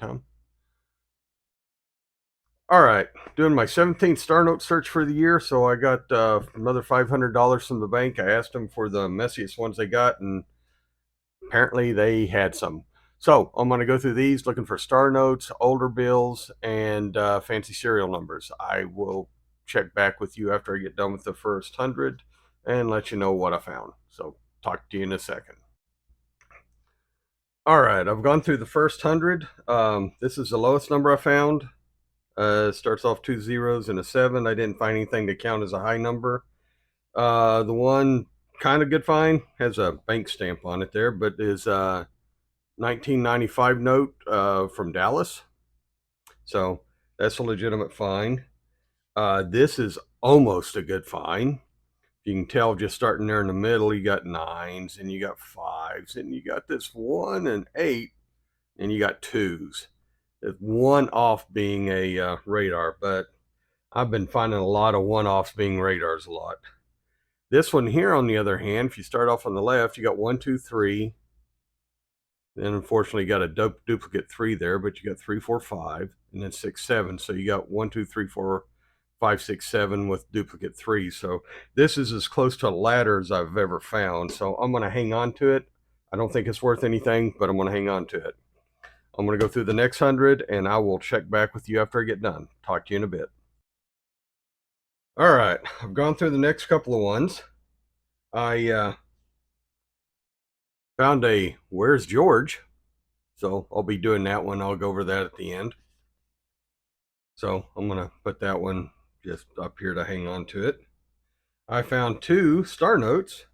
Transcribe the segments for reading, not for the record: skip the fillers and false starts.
Tom. All right, doing my 17th Star Note search for the year. So I got another $500 from the bank. I asked them for the messiest ones they got, and apparently they had some. So I'm going to go through these looking for Star Notes, older bills, and fancy serial numbers. I will check back with you after I get done with the first 100 and let you know what I found. So talk to you in a second. All right, I've gone through the first 100. This is the lowest number I found. Starts off 2 zeros and a 7. I didn't find anything to count as a high number. The one kind of good find has a bank stamp on it there, but is 1995 note from Dallas. So that's a legitimate find. This is almost a good find. You can tell just starting there in the middle, you got 9s and you got 5s and you got this 1 and 8 and you got 2s. One off being a radar, but I've been finding a lot of one-offs being radars a lot. This one here, on the other hand, if you start off on the left, you got 1, 2, 3. Then unfortunately you got a duplicate 3 there, but you got 3, 4, 5, and then 6, 7. So you got 1, 2, 3, 4, 5, 6, 7 with duplicate 3. So this is as close to a ladder as I've ever found. So I'm going to hang on to it. I don't think it's worth anything, but I'm going to hang on to it. I'm going to go through the next 100, and I will check back with you after I get done. Talk to you in a bit. All right, I've gone through the next couple of ones. I found a Where's George? So I'll be doing that one. I'll go over that at the end. So I'm going to put that one just up here to hang on to it. I found 2 Star Notes.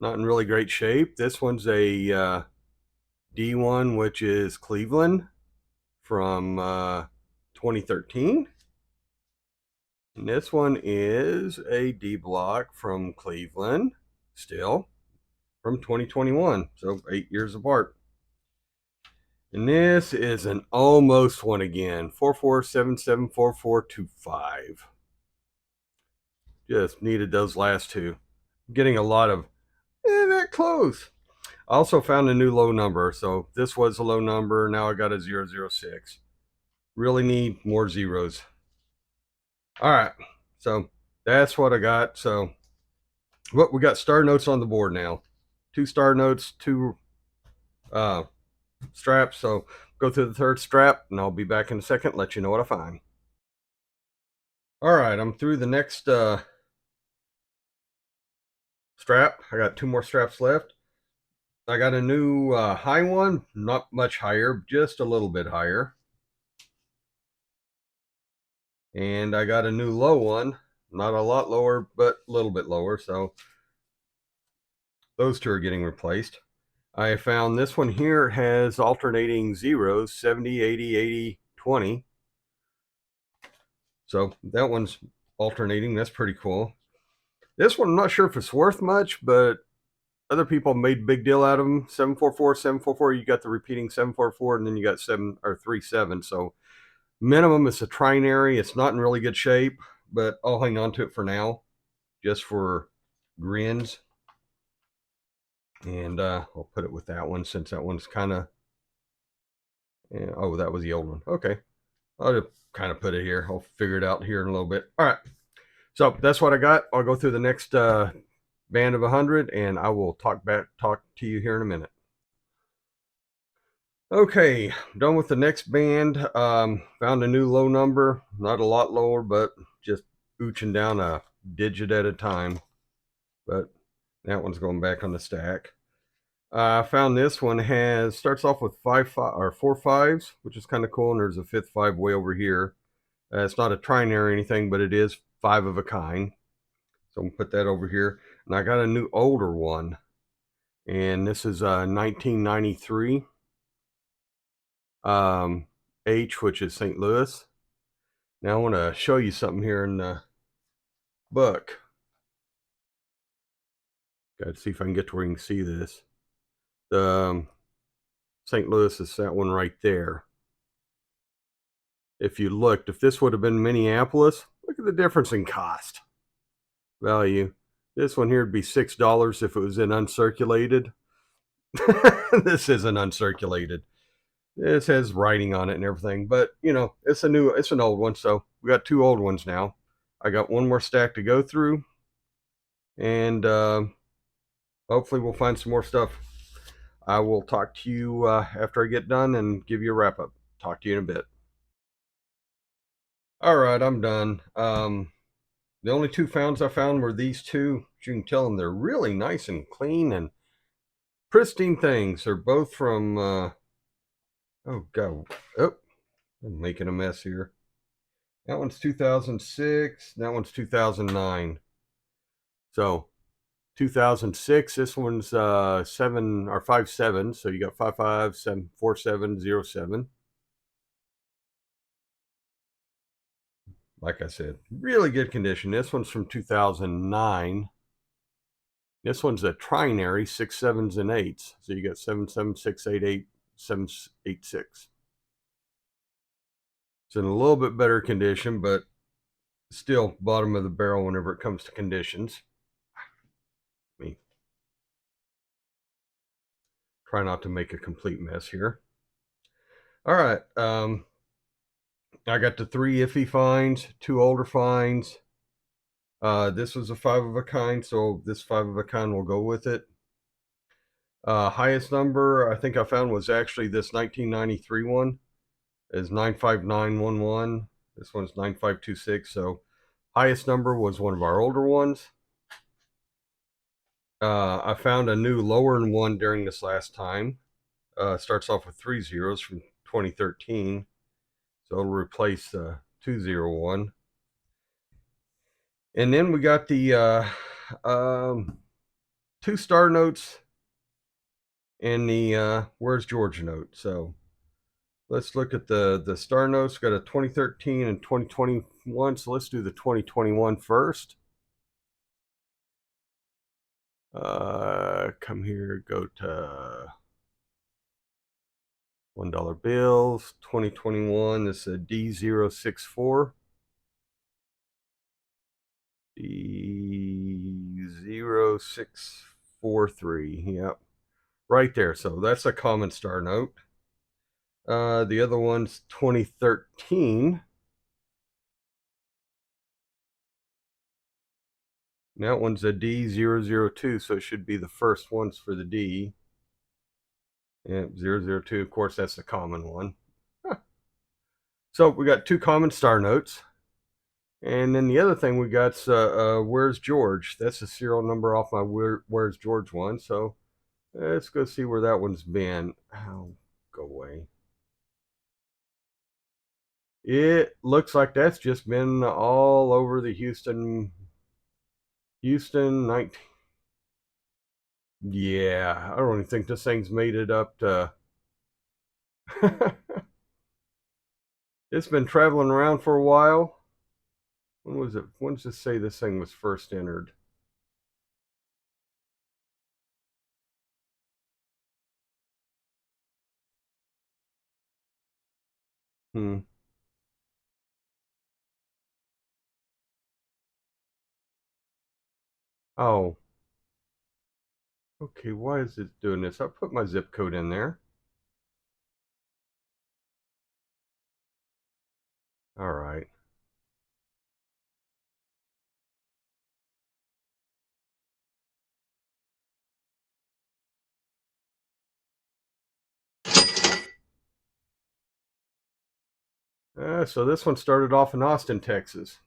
Not in really great shape. This one's a D1, which is Cleveland from 2013. And this one is a D block from Cleveland, still from 2021, so 8 years apart. And this is an almost one again, 44774425. Just needed those last two. Getting a lot of that close. I also found a new low number, so this was a low number. Now I got a 006. Really need more zeros. All right, so that's what I got. So what we got Star Notes on the board now. 2 Star Notes, 2 straps. So go through the third strap, and I'll be back in a second. Let you know what I find. All right, I'm through the next strap. I got 2 more straps left. I got a new high one, not much higher, just a little bit higher. And I got a new low one, not a lot lower, but a little bit lower. So those 2 are getting replaced. I found this one here has alternating zeros, 70, 80, 80, 20. So that one's alternating. That's pretty cool. This one, I'm not sure if it's worth much, but other people made a big deal out of them. 744, 744. You got the repeating 744, and then you got 7 or 3 7. So minimum, it's a trinary. It's not in really good shape, but I'll hang on to it for now, just for grins. And I'll put it with that one, since that one's kind of. Oh, that was the old one. Okay, I'll just kind of put it here. I'll figure it out here in a little bit. All right. So that's what I got. I'll go through the next band of 100, and I will talk to you here in a minute. Okay, done with the next band. Found a new low number, not a lot lower, but just ooching down a digit at a time. But that one's going back on the stack. I found this one starts off with 4 5s, which is kind of cool, and there's a 5th 5 way over here. It's not a trinary or anything, but it is 5 of a kind. So I'm gonna put that over here. And I got a new older one, and this is 1993 H, which is St. Louis. Now I want to show you something here in the book. Got to see if I can get to where you can see this. The St. Louis is that one right there. If you looked, if this would have been Minneapolis, look at the difference in cost value. This one here would be $6 if it was in uncirculated. This isn't uncirculated. It has writing on it and everything, but you know, it's an old one. So we got two old ones now. I got one more stack to go through, and hopefully we'll find some more stuff. I will talk to you after I get done and give you a wrap up. Talk to you in a bit. All right, I'm done. The only two founds I found were these two. As you can tell them, they're really nice and clean and pristine things. They're both from, oh, God. Oh, I'm making a mess here. That one's 2006. That one's 2009. So 2006, this one's 7 or 5 7. So you got 5574707. Like I said, really good condition. This one's from 2009. This one's a trinary, 6 7s and 8s. So you got 7 7 6 8 8 7 8 6. It's in a little bit better condition, but still bottom of the barrel whenever it comes to conditions. Me try not to make a complete mess here. All right. I got the 3 iffy finds, 2 older finds. This was a 5 of a kind, so this 5 of a kind will go with it. Highest number I think I found was actually this 1993 one. Is 95911. This one's 9526. So highest number was one of our older ones. I found a new lower one during this last time. Starts off with 3 zeros from 2013. So it'll replace the 201. And then we got the 2 star notes and the Where's George note. So let's look at the star notes. Got a 2013 and 2021. So let's do the 2021 first. Come here, go to $1 bills, 2021. This is a D064. D0643. Yep. Right there. So that's a common star note. The other one's 2013. That one's a D002, so it should be the first ones for the D. Yep, 002. Of course, that's the common one. Huh. So we got 2 common star notes. And then the other thing we got's Where's George? That's the serial number off my Where's George one. So let's go see where that one's been. Oh, go away. It looks like that's just been all over the Houston 19. Yeah, I don't even think this thing's made it up to. It's been traveling around for a while. When was it? When does it say this thing was first entered? Hmm. Oh. Okay, why is it doing this? I put my zip code in there. All right. So this one started off in Austin, Texas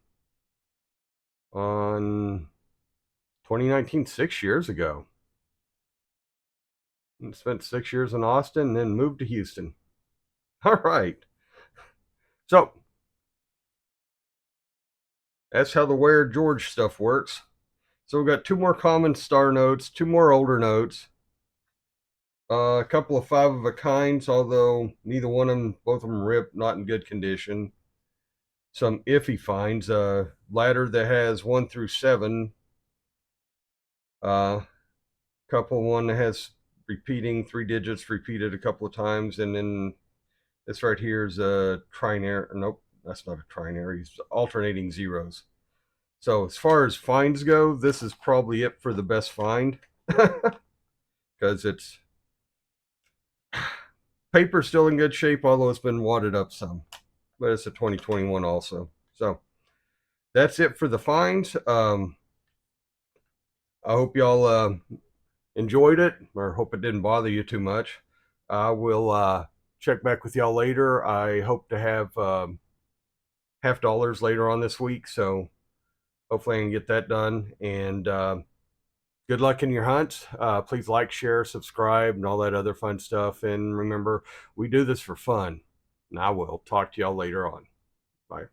on 2019, 6 years ago. And spent 6 years in Austin, then moved to Houston. All right. So that's how the Where George stuff works. So we've got 2 more common star notes, 2 more older notes, a couple of 5 of a kinds, although neither one of them, both of them ripped, not in good condition. Some iffy finds, a ladder that has 1 through 7, couple one that has repeating 3 digits repeated a couple of times, and then this right here is a trinary. Nope, that's not a trinary. It's alternating zeros. So as far as finds go, this is probably it for the best find because it's Paper's still in good shape, although it's been wadded up some. But it's a 2021 also. So that's it for the finds. I hope y'all enjoyed it, or hope it didn't bother you too much. I will check back with y'all later. I hope to have $50 later on this week, so hopefully I can get that done. And good luck in your hunts. Please like, share, subscribe, and all that other fun stuff. And remember, we do this for fun. And I will talk to y'all later on. Bye.